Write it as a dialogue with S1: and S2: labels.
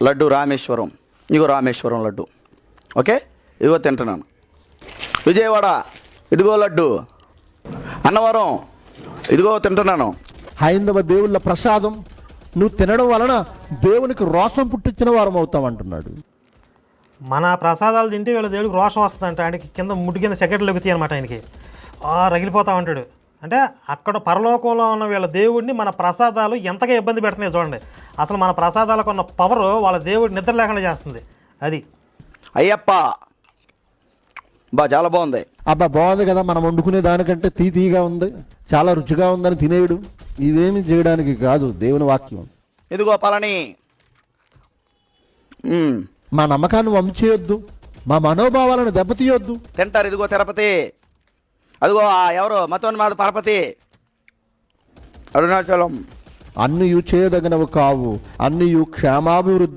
S1: లడ్డు రామేశ్వరం, ఇగో Rameswaram laddu. Okay, ఇదిగో తింటున్నాను. విజయవాడ, ఇదిగో లడ్డు. అన్నవరం, ఇదిగో తింటున్నాను.
S2: హైందవ దేవుళ్ళ ప్రసాదం నువ్వు తినడం వలన దేవునికి రోషం పుట్టించిన వారం అవుతామంటున్నాడు.
S3: మన ప్రసాదాలు తింటే వీళ్ళ దేవుడికి రోషం వస్తుందంట. ఆయనకి కింద ముడి కింద సెకండ్లు ఎగుతాయి అనమాట. ఆయనకి రగిలిపోతా ఉంటాడు. అంటే అక్కడ పరలోకంలో ఉన్న వీళ్ళ దేవుడిని మన ప్రసాదాలు ఎంతగా ఇబ్బంది పెడుతున్నాయి చూడండి. అసలు మన ప్రసాదాలకు ఉన్న పవర్ వాళ్ళ దేవుడి నిద్ర లేకుండా చేస్తుంది. అది
S1: అయ్యప్ప చాలా బాగుంది.
S2: అబ్బా బాగుంది కదా, మనం వండుకునే దానికంటే తీగా ఉంది, చాలా రుచిగా ఉందని తినేయడు. ఇవేమి చేయడానికి కాదు దేవుని వాక్యం.
S1: ఇదిగో పళని.
S2: మా నమ్మకాన్ని వంపు చేయొద్దు, మా మనోభావాలను దెబ్బతీయొద్దు.
S1: తింటారు. ఇదిగో తిరుపతి, అదిగో ఎవరు మతోన్మాద పరపతి, అరుణాచలం.
S2: అన్నీ చేయదగినవి కావు, అన్నీ క్షేమాభివృద్ధి